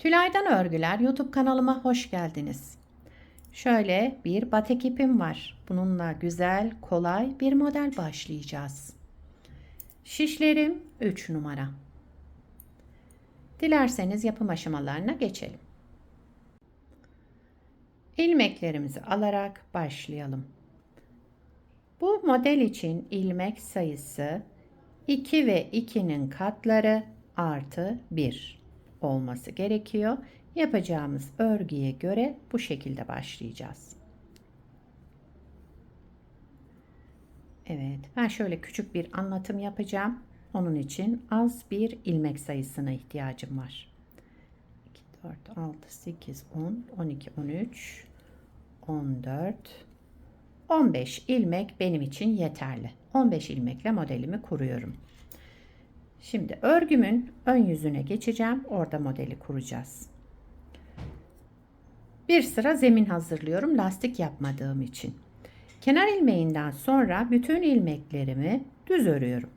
Tülay'dan Örgüler YouTube kanalıma hoş geldiniz. Şöyle bir batik ipim var. Bununla güzel, kolay bir model başlayacağız. Şişlerim 3 numara. Dilerseniz yapım aşamalarına geçelim. İlmeklerimizi alarak başlayalım. Bu model için ilmek sayısı 2 ve 2'nin katları artı 1 olması gerekiyor. Yapacağımız örgüye göre bu şekilde başlayacağız. Evet, ben şöyle küçük bir anlatım yapacağım. Onun için az bir ilmek sayısına ihtiyacım var. 2, 4, 6, 8, 10, 12, 13, 14, 15 ilmek benim için yeterli. 15 ilmekle modelimi kuruyorum. Şimdi örgümün ön yüzüne geçeceğim. Orada modeli kuracağız. Bir sıra zemin hazırlıyorum lastik yapmadığım için. Kenar ilmeğinden sonra bütün ilmeklerimi düz örüyorum.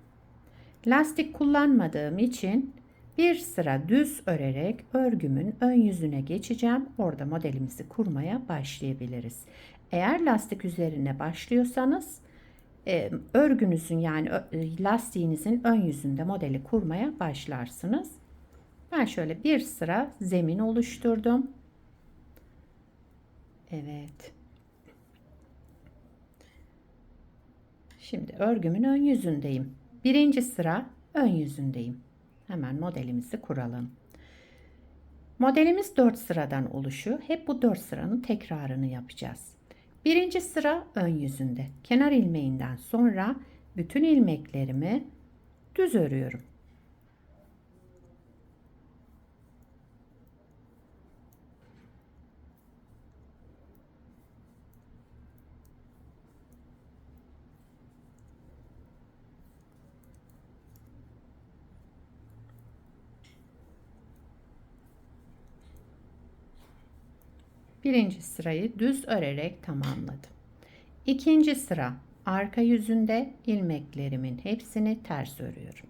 Lastik kullanmadığım için bir sıra düz örerek örgümün ön yüzüne geçeceğim. Orada modelimizi kurmaya başlayabiliriz. Eğer lastik üzerine başlıyorsanız örgünüzün yani lastiğinizin ön yüzünde modeli kurmaya başlarsınız. Ben şöyle bir sıra zemin oluşturdum. Evet. Şimdi örgümün ön yüzündeyim. Birinci sıra ön yüzündeyim. Hemen modelimizi kuralım. Modelimiz 4 sıradan oluşuyor. Hep bu 4 sıranın tekrarını yapacağız. Birinci sıra ön yüzünde. Kenar ilmeğinden sonra bütün ilmeklerimi düz örüyorum. Birinci sırayı düz örerek tamamladım. İkinci sıra arka yüzünde ilmeklerimin hepsini ters örüyorum.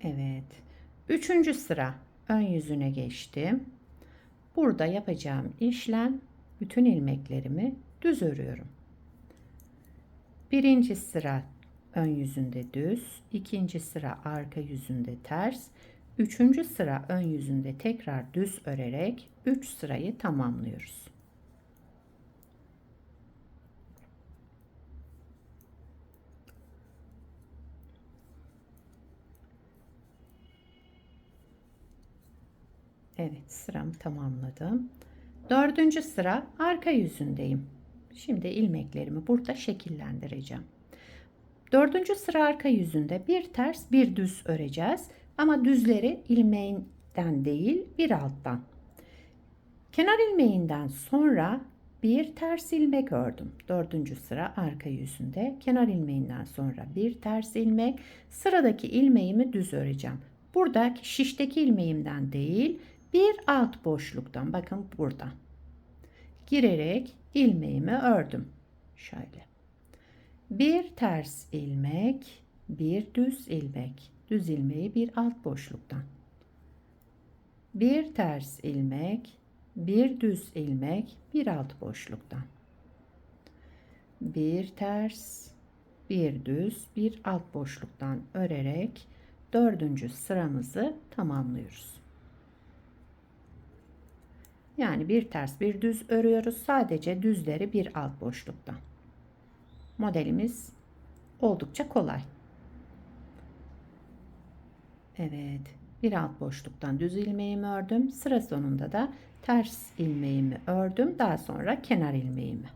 Evet. Üçüncü sıra ön yüzüne geçtim. Burada yapacağım işlem bütün ilmeklerimi düz örüyorum. Birinci sıra ön yüzünde düz, ikinci sıra arka yüzünde ters, üçüncü sıra ön yüzünde tekrar düz örerek 3 sırayı tamamlıyoruz. Evet, sıramı tamamladım. Dördüncü sıra arka yüzündeyim. Şimdi ilmeklerimi burada şekillendireceğim. Dördüncü sıra arka yüzünde bir ters bir düz öreceğiz. Ama düzleri ilmeğinden değil bir alttan. Kenar ilmeğinden sonra bir ters ilmek ördüm. Dördüncü sıra arka yüzünde. Kenar ilmeğinden sonra bir ters ilmek. Sıradaki ilmeğimi düz öreceğim. Buradaki şişteki ilmeğimden değil bir alt boşluktan, bakın burada girerek ilmeğimi ördüm. Şöyle. Bir ters ilmek, bir düz ilmek. Düz ilmeği bir alt boşluktan. Bir ters ilmek, bir düz ilmek, bir alt boşluktan. Bir ters, bir düz, bir alt boşluktan örerek dördüncü sıramızı tamamlıyoruz. Yani bir ters bir düz örüyoruz. Sadece düzleri bir alt boşluktan. Modelimiz oldukça kolay. Evet. Bir alt boşluktan düz ilmeğimi ördüm. Sıra sonunda da ters ilmeğimi ördüm. Daha sonra kenar ilmeğimi.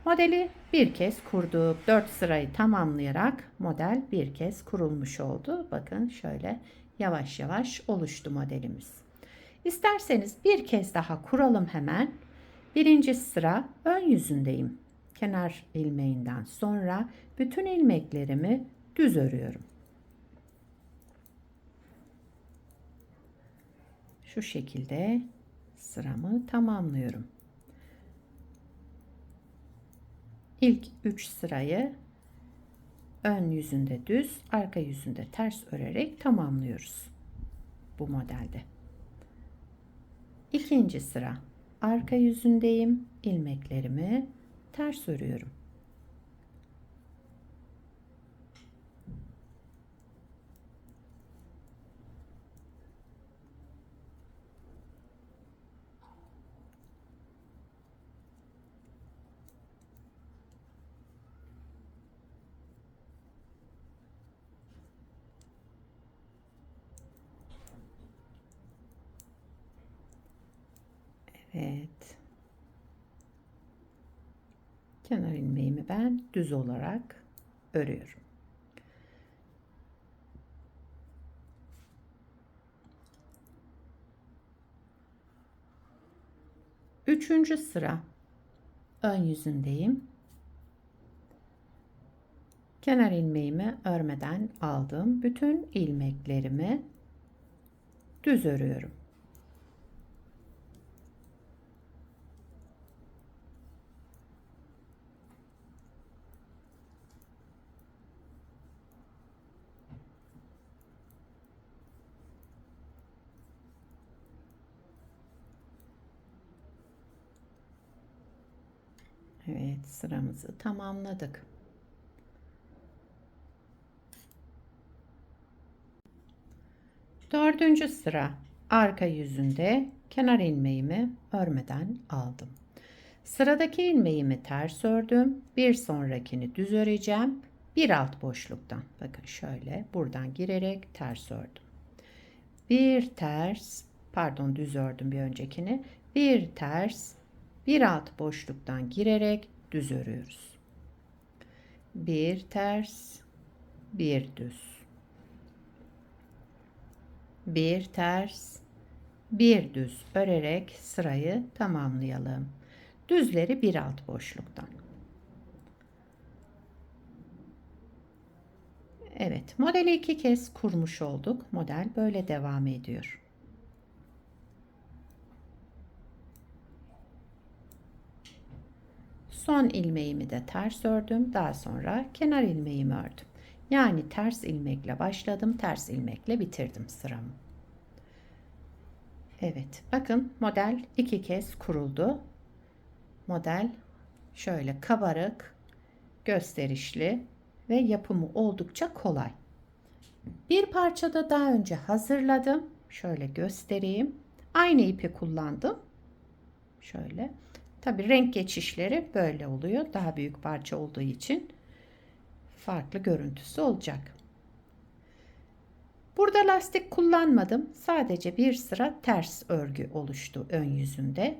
Modeli bir kez kurduk. 4 sırayı tamamlayarak model bir kez kurulmuş oldu. Bakın şöyle yavaş yavaş oluştu modelimiz. İsterseniz bir kez daha kuralım hemen. Birinci sıra ön yüzündeyim. Kenar ilmeğinden sonra bütün ilmeklerimi düz örüyorum. Şu şekilde sıramı tamamlıyorum. İlk 3 sırayı ön yüzünde düz, arka yüzünde ters örerek tamamlıyoruz bu modelde. İkinci sıra arka yüzündeyim. İlmeklerimi ters örüyorum. Evet. Kenar ilmeğimi ben düz olarak örüyorum. Üçüncü sıra ön yüzündeyim. Kenar ilmeğimi örmeden aldım. Bütün ilmeklerimi düz örüyorum. Evet, sıramızı tamamladık. Dördüncü sıra arka yüzünde kenar ilmeğimi örmeden aldım. Sıradaki ilmeğimi ters ördüm. Bir sonrakini düz öreceğim. Bir alt boşluktan. Bakın şöyle buradan girerek ters ördüm. Bir ters, pardon düz ördüm bir öncekini. Bir ters, bir alt boşluktan girerek düz örüyoruz. Bir ters, bir düz. Bir ters, bir düz örerek sırayı tamamlayalım. Düzleri bir alt boşluktan. Evet, modeli 2 kez kurmuş olduk. Model böyle devam ediyor. Son ilmeğimi de ters ördüm. Daha sonra kenar ilmeğimi ördüm. Yani ters ilmekle başladım, ters ilmekle bitirdim sıramı. Evet, bakın model 2 kez kuruldu. Model şöyle kabarık, gösterişli ve yapımı oldukça kolay. Bir parçada daha önce hazırladım. Şöyle göstereyim. Aynı ipi kullandım. Şöyle. Tabii renk geçişleri böyle oluyor. Daha büyük parça olduğu için farklı görüntüsü olacak. Burada lastik kullanmadım. Sadece bir sıra ters örgü oluştu ön yüzünde.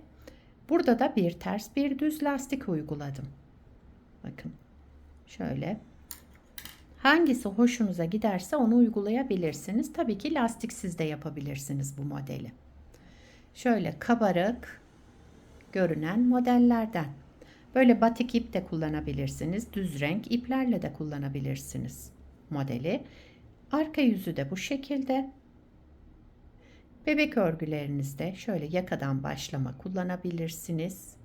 Burada da bir ters bir düz lastik uyguladım. Bakın. Şöyle. Hangisi hoşunuza giderse onu uygulayabilirsiniz. Tabii ki lastiksiz de yapabilirsiniz bu modeli. Şöyle kabarık görünen modellerden. Böyle batik ip de kullanabilirsiniz. Düz renk iplerle de kullanabilirsiniz modeli. Arka yüzü de bu şekilde. Bebek örgülerinizde şöyle yakadan başlama kullanabilirsiniz.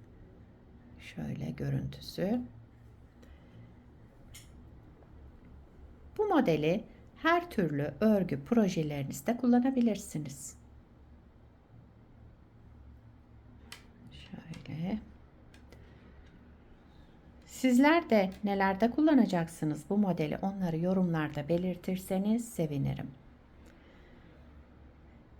Şöyle görüntüsü. Bu modeli her türlü örgü projelerinizde kullanabilirsiniz. Şöyle. Sizler de nelerde kullanacaksınız bu modeli, onları yorumlarda belirtirseniz sevinirim.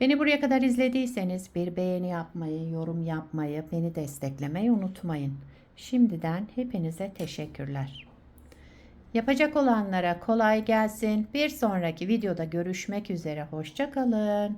Beni buraya kadar izlediyseniz bir beğeni yapmayı, yorum yapmayı, beni desteklemeyi unutmayın. Şimdiden hepinize teşekkürler. Yapacak olanlara kolay gelsin. Bir sonraki videoda görüşmek üzere. Hoşça kalın.